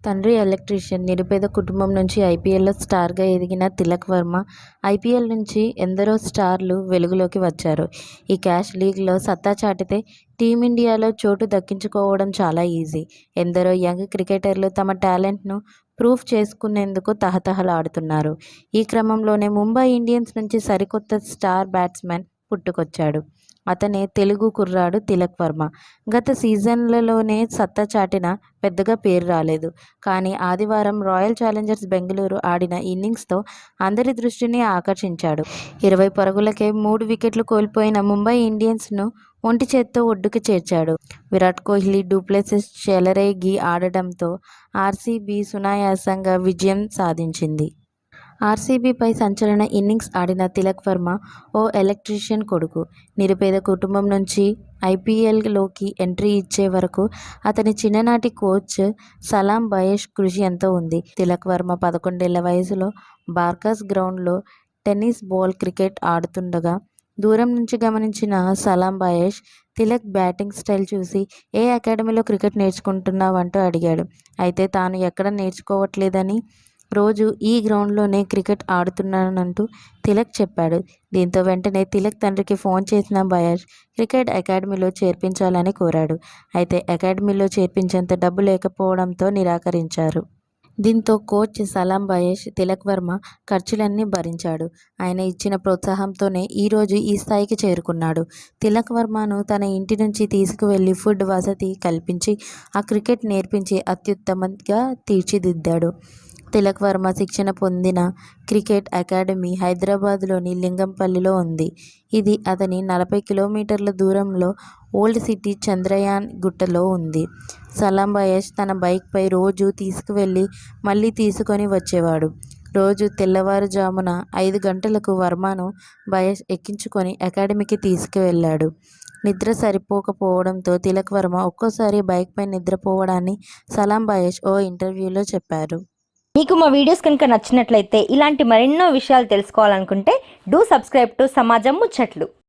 తండ్రి ఎలక్ట్రీషియన్, నిరుపేద కుటుంబం నుంచి ఐపీఎల్లో స్టార్గా ఎదిగిన తిలక్ వర్మ ఐపీఎల్ నుంచి ఎందరో స్టార్లు వెలుగులోకి వచ్చారు. ఈ క్యాష్ లీగ్లో సత్తా చాటితే టీమిండియాలో చోటు దక్కించుకోవడం చాలా ఈజీ. ఎందరో యంగ్ క్రికెటర్లు తమ టాలెంట్ను ప్రూవ్ చేసుకునేందుకు తహతహలాడుతున్నారు. ఈ క్రమంలోనే ముంబై ఇండియన్స్ నుంచి సరికొత్త స్టార్ బ్యాట్స్మన్ పుట్టుకొచ్చాడు. అతనే తెలుగు కుర్రాడు తిలక్ వర్మ. గత సీజన్లలోనే సత్తా చాటినా పెద్దగా పేరు రాలేదు. కానీ ఆదివారం రాయల్ ఛాలెంజర్స్ బెంగళూరు ఆడిన ఇన్నింగ్స్తో అందరి దృష్టిని ఆకర్షించాడు. 20 పరుగులకే 3 వికెట్లు కోల్పోయిన ముంబై ఇండియన్స్ను ఒంటి చేత్తో ఒడ్డుకు చేర్చాడు. విరాట్ కోహ్లీ, డూప్లెసిస్ చెలరేగి ఆడడంతో ఆర్సీబీ సునాయాసంగా విజయం సాధించింది. ఆర్సీబీపై సంచలన ఇన్నింగ్స్ ఆడిన తిలక్ వర్మ ఓ ఎలక్ట్రీషియన్ కొడుకు. నిరుపేద కుటుంబం నుంచి ఐపీఎల్లోకి ఎంట్రీ ఇచ్చే వరకు అతని చిన్ననాటి కోచ్ సలాం బయేష్ కృషి ఎంతో ఉంది. తిలక్ వర్మ 11 ఏళ్ల వయసులో బార్కాస్ గ్రౌండ్లో టెన్నిస్ బాల్ క్రికెట్ ఆడుతుండగా దూరం నుంచి గమనించిన సలాం బయేష్ తిలక్ బ్యాటింగ్ స్టైల్ చూసి ఏ అకాడమీలో క్రికెట్ నేర్చుకుంటున్నావంటూ అడిగాడు. అయితే తాను ఎక్కడా నేర్చుకోవట్లేదని, రోజు ఈ గ్రౌండ్లోనే క్రికెట్ ఆడుతున్నానంటూ తిలక్ చెప్పాడు. దీంతో వెంటనే తిలక్ తండ్రికి ఫోన్ చేసిన బయేష్ క్రికెట్ అకాడమీలో చేర్పించాలని కోరాడు. అయితే అకాడమీలో చేర్పించేంత డబ్బు లేకపోవడంతో నిరాకరించారు. దీంతో కోచ్ సలాం బయేష్ తిలక్ వర్మ ఖర్చులన్నీ భరించాడు. ఆయన ఇచ్చిన ప్రోత్సాహంతోనే ఈరోజు ఈ స్థాయికి చేరుకున్నాడు. తిలక్ వర్మను తన ఇంటి నుంచి తీసుకువెళ్లి ఫుడ్ వసతి కల్పించి ఆ క్రికెట్ నేర్పించి అత్యుత్తమంగా తీర్చిదిద్దాడు. తిలక్ వర్మ శిక్షణ పొందిన క్రికెట్ అకాడమీ హైదరాబాద్లోని లింగంపల్లిలో ఉంది. ఇది అతని 40 కిలోమీటర్ల దూరంలో ఓల్డ్ సిటీ చంద్రయాన్ గుట్టలో ఉంది. సలాం బయేష్ తన బైక్పై రోజూ తీసుకువెళ్లి మళ్లీ తీసుకొని వచ్చేవాడు. రోజు తెల్లవారుజామున 5 గంటలకు వర్మను బయేష్ ఎక్కించుకొని అకాడమీకి తీసుకువెళ్లాడు. నిద్ర సరిపోకపోవడంతో తిలక్ వర్మ ఒక్కోసారి బైక్పై నిద్రపోవడాన్ని సలాం బయేష్ ఓ ఇంటర్వ్యూలో చెప్పారు. మీకు మా వీడియోస్ కనుక నచ్చినట్లయితే ఇలాంటి మరెన్నో విషయాలు తెలుసుకోవాలనుకుంటే డూ సబ్స్క్రైబ్ టు సమాజం ముచ్చట్లు.